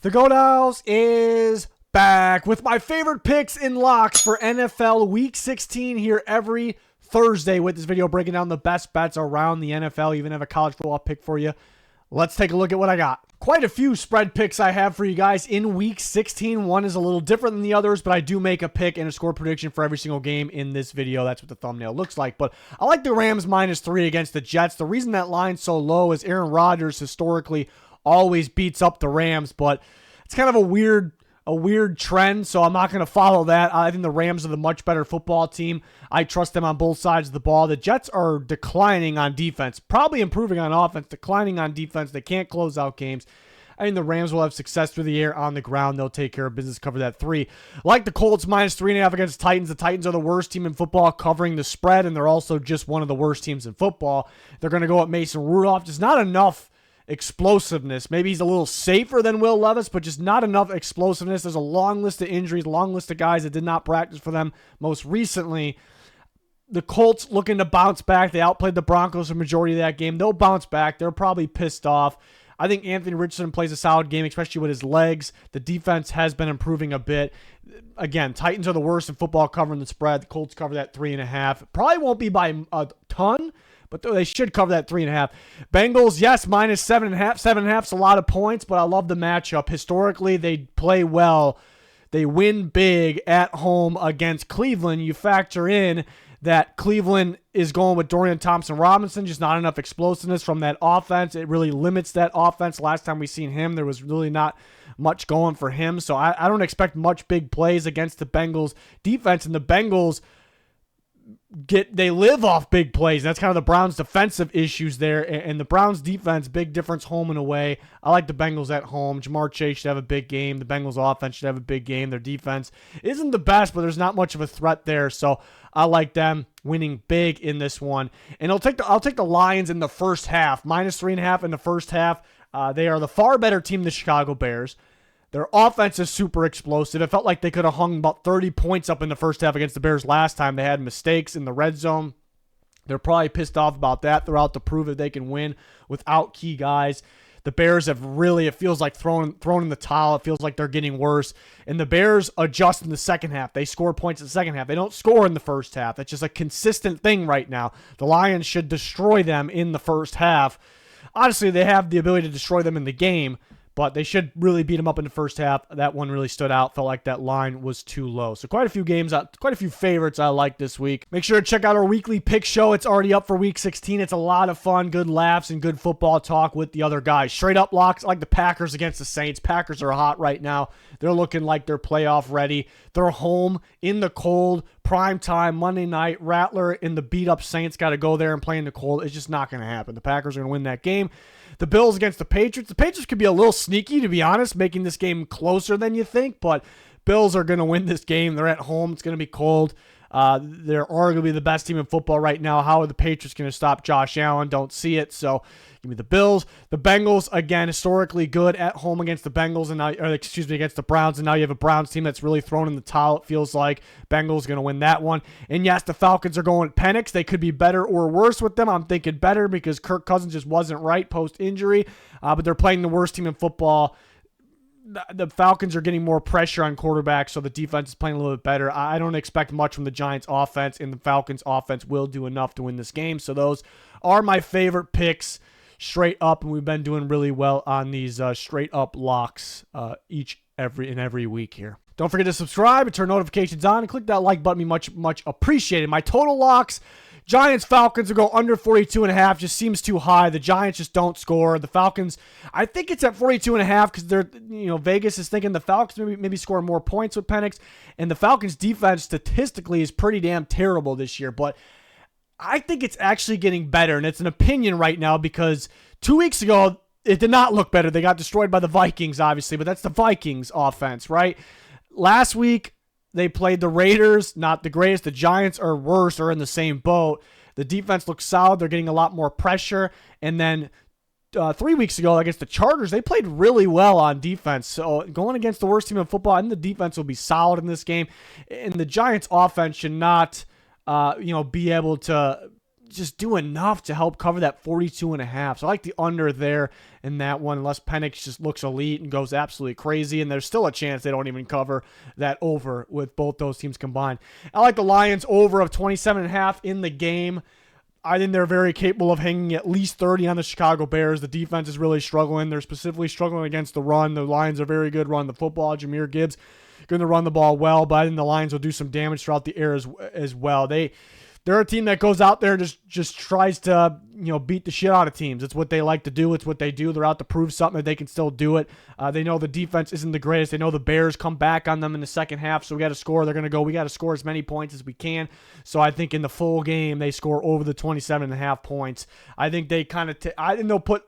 The Goat House is back with my favorite picks and locks for NFL Week 16 here every Thursday with this video breaking down the best bets around the NFL. Even have a college football pick for you. Let's take a look at what I got. Quite a few spread picks I have for you guys in Week 16. One is a little different than the others, but I do make a pick and a score prediction for every single game in this video. That's what the thumbnail looks like. But I like the Rams -3 against the Jets. The reason that line's so low is Aaron Rodgers historically always beats up the Rams, but it's kind of a weird trend, so I'm not going to follow that. I think the Rams are the much better football team. I trust them on both sides of the ball. The Jets are declining on defense, probably improving on offense, declining on defense. They can't close out games. I think the Rams will have success through the air, on the ground. They'll take care of business, cover that 3. Like the Colts -3.5 against the Titans. The Titans are the worst team in football covering the spread, and they're also just one of the worst teams in football. They're going to go at Mason Rudolph. Just not enough explosiveness. Maybe he's a little safer than Will Levis, but just not enough explosiveness. There's a long list of injuries, long list of guys that did not practice for them most recently. The Colts looking to bounce back. They outplayed the Broncos for the majority of that game. They'll bounce back. They're probably pissed off. I think Anthony Richardson plays a solid game, especially with his legs. The defense has been improving a bit. Again, Titans are the worst in football covering the spread. The Colts cover that 3.5. Probably won't be by a ton, but they should cover that 3.5. Bengals, yes, -7.5. 7.5 is a lot of points, but I love the matchup. Historically, they play well. They win big at home against Cleveland. You factor in that Cleveland is going with Dorian Thompson-Robinson, just not enough explosiveness from that offense. It really limits that offense. Last time we seen him, there was really not much going for him. So I don't expect much big plays against the Bengals defense, and the Bengals they live off big plays. That's kind of the Browns' defensive issues there. And the Browns' defense, big difference home and away. I like the Bengals at home. Jamar Chase should have a big game. The Bengals' offense should have a big game. Their defense isn't the best, but there's not much of a threat there. So I like them winning big in this one. And I'll take the Lions in the first half. -3.5 in the first half. They are the far better team than the Chicago Bears. Their offense is super explosive. It felt like they could have hung about 30 points up in the first half against the Bears last time. They had mistakes in the red zone. They're probably pissed off about that. They're out to prove that they can win without key guys. The Bears have really, it feels like thrown in the towel. It feels like they're getting worse. And the Bears adjust in the second half. They score points in the second half. They don't score in the first half. That's just a consistent thing right now. The Lions should destroy them in the first half. Honestly, they have the ability to destroy them in the game, but they should really beat them up in the first half. That one really stood out. Felt like that line was too low. So quite a few games, quite a few favorites I like this week. Make sure to check out our weekly pick show. It's already up for Week 16. It's a lot of fun, good laughs, and good football talk with the other guys. Straight up locks, I like the Packers against the Saints. Packers are hot right now. They're looking like they're playoff ready. They're home in the cold, prime time, Monday night. Rattler and the beat-up Saints got to go there and play in the cold. It's just not going to happen. The Packers are going to win that game. The Bills against the Patriots. The Patriots could be a little sneaky, to be honest, making this game closer than you think, but Bills are going to win this game. They're at home. It's going to be cold. They're arguably the best team in football right now. How are the Patriots going to stop Josh Allen? Don't see it. So give me the Bills. The Bengals, again, historically good at home against the Bengals, and now, against the Browns. And now you have a Browns team that's really thrown in the towel. It feels like Bengals going to win that one. And yes, the Falcons are going Penix. They could be better or worse with them. I'm thinking better because Kirk Cousins just wasn't right post-injury. But they're playing the worst team in football. The Falcons are getting more pressure on quarterbacks, so the defense is playing a little bit better. I don't expect much from the Giants' offense, and the Falcons' offense will do enough to win this game. So those are my favorite picks straight up, and we've been doing really well on these straight up locks every week here. Don't forget to subscribe and turn notifications on and click that like button. Be much appreciated. My total locks: Giants, Falcons will go under 42.5. Just seems too high. The Giants just don't score. The Falcons, I think it's at 42.5 because they're, Vegas is thinking the Falcons maybe score more points with Penix, and the Falcons defense statistically is pretty damn terrible this year. But I think it's actually getting better, and it's an opinion right now because 2 weeks ago it did not look better. They got destroyed by the Vikings, obviously, but that's the Vikings offense, right? Last week, they played the Raiders, not the greatest. The Giants are worse, are in the same boat. The defense looks solid. They're getting a lot more pressure. And then 3 weeks ago against the Chargers, they played really well on defense. So going against the worst team in football, I think the defense will be solid in this game. And the Giants offense should not, be able to just do enough to help cover that 42.5. So I like the under there in that one, unless Penix just looks elite and goes absolutely crazy, and there's still a chance they don't even cover that over with both those teams combined. I like the Lions over of 27.5 in the game. I think they're very capable of hanging at least 30 on the Chicago Bears. The defense is really struggling. They're specifically struggling against the run. The Lions are very good running the football. Jahmyr Gibbs going to run the ball well, but I think the Lions will do some damage throughout the air as well. They're a team that goes out there and just tries to, beat the shit out of teams. It's what they like to do. It's what they do. They're out to prove something that they can still do it. They know the defense isn't the greatest. They know the Bears come back on them in the second half, so we got to score. They're going to go, we got to score as many points as we can. So I think in the full game, they score over the 27.5 points. I think they I think they'll put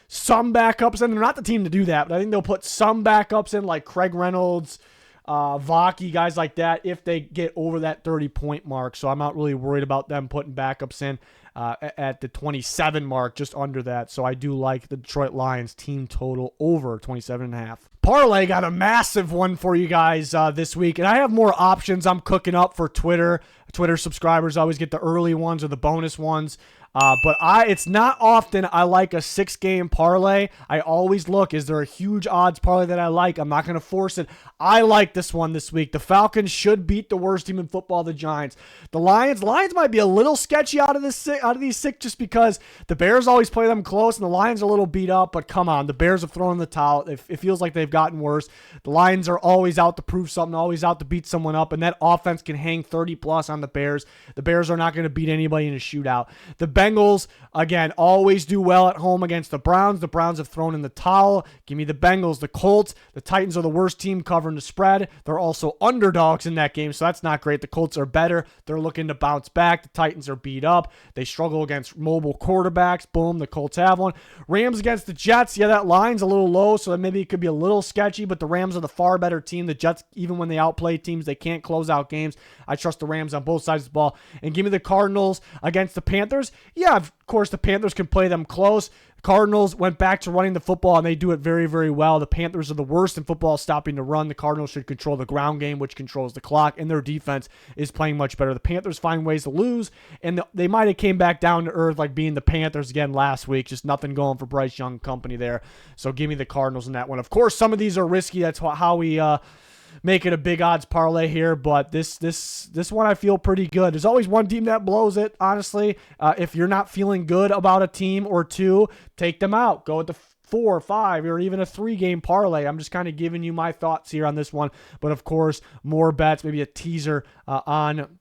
some backups in. They're not the team to do that, but I think they'll put some backups in, like Craig Reynolds, Vaki, guys like that, if they get over that 30-point mark. So I'm not really worried about them putting backups in at the 27 mark, just under that. So I do like the Detroit Lions team total over 27.5. Parlay got a massive one for you guys this week, and I have more options I'm cooking up for Twitter. Twitter subscribers always get the early ones or the bonus ones. But it's not often I like a 6-game parlay. I always look, is there a huge odds parlay that I like? I'm not going to force it. I like this one this week. The Falcons should beat the worst team in football, the Giants. The Lions might be a little sketchy out of these 6 just because the Bears always play them close and the Lions are a little beat up, but come on, the Bears have thrown in the towel. It feels like they've gotten worse. The Lions are always out to prove something, always out to beat someone up, and that offense can hang 30 plus on the Bears. The Bears are not going to beat anybody in a shootout. The Bengals, again, always do well at home against the Browns. The Browns have thrown in the towel. Give me the Bengals. The Colts, the Titans are the worst team covering the spread. They're also underdogs in that game, so that's not great. The Colts are better. They're looking to bounce back. The Titans are beat up. They struggle against mobile quarterbacks. Boom, the Colts have one. Rams against the Jets. Yeah, that line's a little low, so maybe it could be a little sketchy, but the Rams are the far better team. The Jets, even when they outplay teams, they can't close out games. I trust the Rams on both sides of the ball. And give me the Cardinals against the Panthers. Yeah, of course, the Panthers can play them close. The Cardinals went back to running the football, and they do it very, very well. The Panthers are the worst in football stopping the run. The Cardinals should control the ground game, which controls the clock, and their defense is playing much better. The Panthers find ways to lose, and they might have came back down to earth like being the Panthers again last week. Just nothing going for Bryce Young company there. So give me the Cardinals in that one. Of course, some of these are risky. That's how we make it a big odds parlay here, but this one I feel pretty good. There's always one team that blows it, honestly. If you're not feeling good about a team or two, take them out. Go with the 4 or 5 or even a 3-game parlay. I'm just kind of giving you my thoughts here on this one, but of course, more bets, maybe a teaser on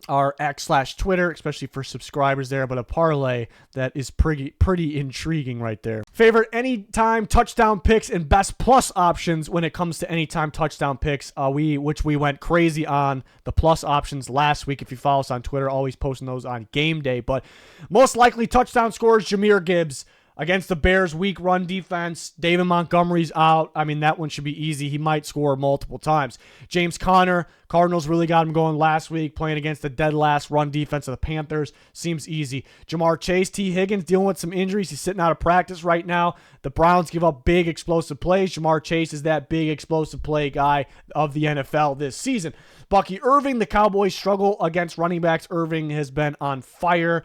our X/Twitter, especially for subscribers there, but a parlay that is pretty intriguing right there. Favorite anytime touchdown picks and best plus options when it comes to anytime touchdown picks, which we went crazy on the plus options last week. If you follow us on Twitter, always posting those on game day. But most likely touchdown scores, Jahmyr Gibbs against the Bears' weak run defense. David Montgomery's out. I mean, that one should be easy. He might score multiple times. James Conner, Cardinals really got him going last week, playing against the dead last run defense of the Panthers. Seems easy. Jamar Chase, T. Higgins dealing with some injuries. He's sitting out of practice right now. The Browns give up big explosive plays. Jamar Chase is that big explosive play guy of the NFL this season. Bucky Irving, the Cowboys struggle against running backs. Irving has been on fire.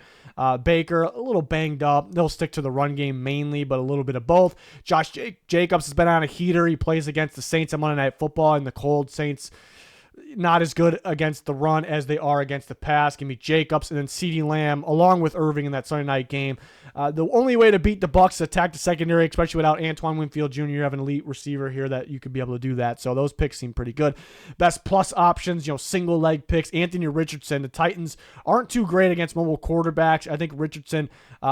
Baker, a little banged up. They'll stick to the run game mainly, but a little bit of both. Josh Jacobs has been on a heater. He plays against the Saints on Monday Night Football, and the cold Saints not as good against the run as they are against the pass. Give me Jacobs and then CeeDee Lamb along with Irving in that Sunday night game. The only way to beat the Bucs is attack the secondary, especially without Antoine Winfield Jr. You have an elite receiver here that you could be able to do that. So those picks seem pretty good. Best plus options, single leg picks. Anthony Richardson. The Titans aren't too great against mobile quarterbacks. I think Richardson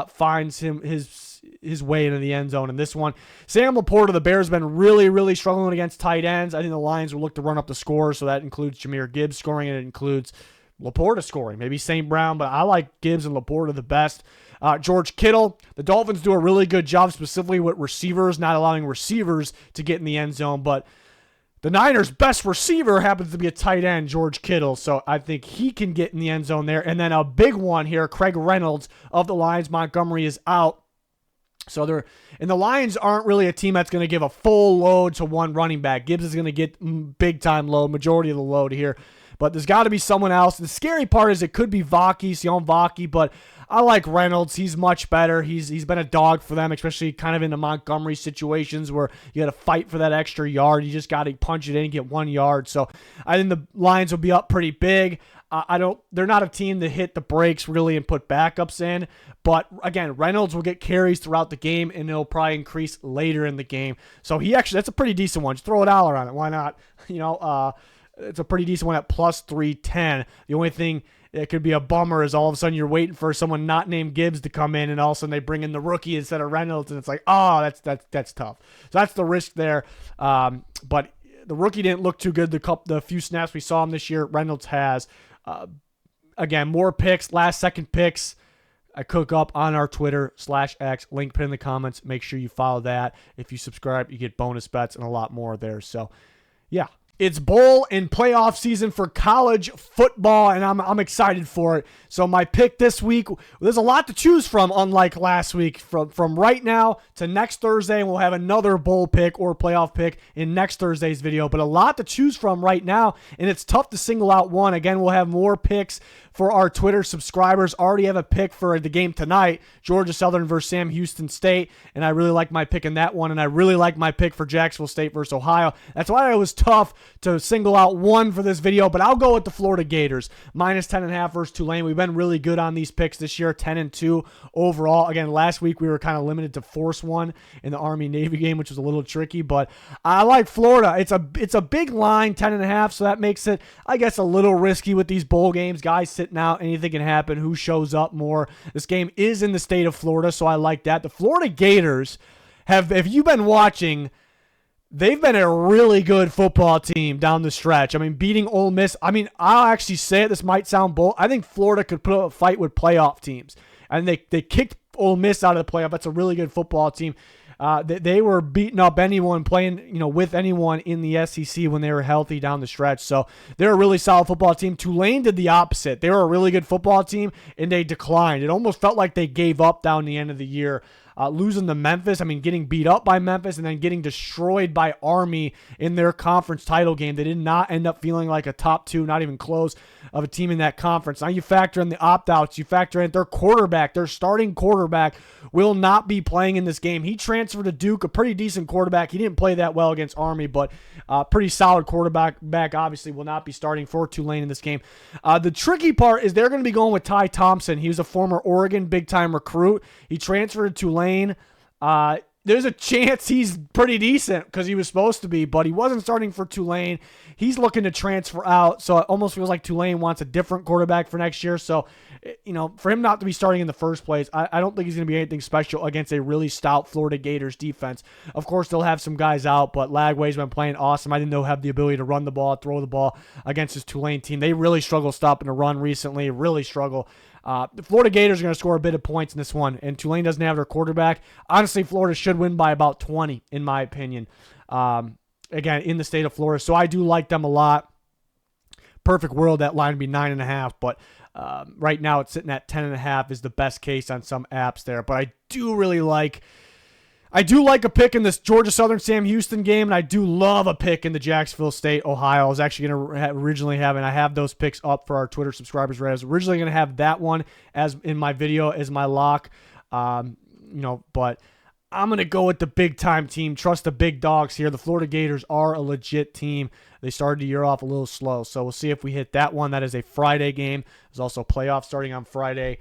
finds his way into the end zone in this one. Sam Laporta, the Bears have been really, really struggling against tight ends. I think the Lions will look to run up the score, so that includes Jahmyr Gibbs scoring, and it includes Laporta scoring. Maybe St. Brown, but I like Gibbs and Laporta the best. George Kittle, the Dolphins do a really good job specifically with receivers, not allowing receivers to get in the end zone, but the Niners' best receiver happens to be a tight end, George Kittle, so I think he can get in the end zone there. And then a big one here, Craig Reynolds of the Lions. Montgomery is out. So the Lions aren't really a team that's going to give a full load to one running back. Gibbs is going to get big time load, majority of the load here. but there's got to be someone else. The scary part is it could be Vaki, Sion Vaki, but I like Reynolds. He's much better. He's been a dog for them, especially kind of in the Montgomery situations where you got to fight for that extra yard. You just got to punch it in and get 1 yard. So I think the Lions will be up pretty big. They're not a team that hit the brakes really and put backups in. But again, Reynolds will get carries throughout the game, and it'll probably increase later in the game. So that's a pretty decent one. Just throw $1 on it. Why not? It's a pretty decent one at plus 310. The only thing that could be a bummer is all of a sudden you're waiting for someone not named Gibbs to come in, and all of a sudden they bring in the rookie instead of Reynolds, and it's like, oh, that's tough. So that's the risk there. But the rookie didn't look too good the few snaps we saw him this year. Reynolds has. Again, more picks, last-second picks. I cook up on our Twitter /X, link put in the comments. Make sure you follow that. If you subscribe, you get bonus bets and a lot more there. So, yeah. It's bowl and playoff season for college football, and I'm excited for it. So my pick this week, there's a lot to choose from, unlike last week. From right now to next Thursday, and we'll have another bowl pick or playoff pick in next Thursday's video. But a lot to choose from right now, and it's tough to single out one. Again, we'll have more picks for our Twitter subscribers. Already have a pick for the game tonight, Georgia Southern versus Sam Houston State, and I really like my pick in that one, and I really like my pick for Jacksonville State versus Ohio. That's why it was tough to single out one for this video, but I'll go with the Florida Gators. Minus 10.5 versus Tulane. We've been really good on these picks this year, 10-2 overall. Again, last week we were kind of limited to force one in the Army-Navy game, which was a little tricky, but I like Florida. It's a big line, 10.5, so that makes it, I guess, a little risky with these bowl games. Guys sitting out, anything can happen. Who shows up more? This game is in the state of Florida, so I like that. The Florida Gators if you've been watching, they've been a really good football team down the stretch. I mean, beating Ole Miss. I mean, I'll actually say it. This might sound bold. I think Florida could put up a fight with playoff teams. And they kicked Ole Miss out of the playoff. That's a really good football team. They were beating up anyone, playing with anyone in the SEC when they were healthy down the stretch. So they're a really solid football team. Tulane did the opposite. They were a really good football team, and they declined. It almost felt like they gave up down the end of the year. Losing to Memphis, getting beat up by Memphis and then getting destroyed by Army in their conference title game. They did not end up feeling like a top two, not even close, of a team in that conference. Now you factor in the opt-outs, you factor in their quarterback, their starting quarterback will not be playing in this game. He transferred to Duke, a pretty decent quarterback. He didn't play that well against Army, but pretty solid quarterback obviously will not be starting for Tulane in this game. The tricky part is they're going to be going with Ty Thompson. He was a former Oregon big-time recruit. He transferred to Tulane. There's a chance he's pretty decent because he was supposed to be, but he wasn't starting for Tulane. He's looking to transfer out, so it almost feels like Tulane wants a different quarterback for next year. So, for him not to be starting in the first place, I don't think he's going to be anything special against a really stout Florida Gators defense. Of course, they'll have some guys out, but Lagway's been playing awesome. I didn't know have the ability to run the ball, throw the ball against this Tulane team. They really struggle stopping the run recently, really struggle. The Florida Gators are going to score a bit of points in this one, and Tulane doesn't have their quarterback. Honestly, Florida should win by about 20, in my opinion. Again, in the state of Florida. So I do like them a lot. Perfect world, that line would be 9.5, but right now it's sitting at 10.5 is the best case on some apps there. But I do like a pick in this Georgia Southern Sam Houston game, and I do love a pick in the Jacksonville State Ohio. I was actually going to originally have, and I have those picks up for our Twitter subscribers. Right, I was originally going to have that one as in my video as my lock, but I'm going to go with the big time team. Trust the big dogs here. The Florida Gators are a legit team. They started the year off a little slow, so we'll see if we hit that one. That is a Friday game. There's also playoffs starting on Friday.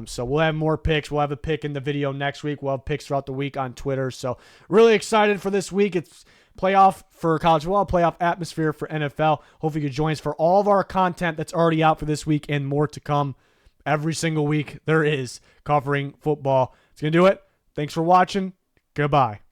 So we'll have more picks. We'll have a pick in the video next week. We'll have picks throughout the week on Twitter. So really excited for this week. It's playoff for college football, playoff atmosphere for NFL. Hopefully you can join us for all of our content that's already out for this week and more to come every single week there is covering football. It's going to do it. Thanks for watching. Goodbye.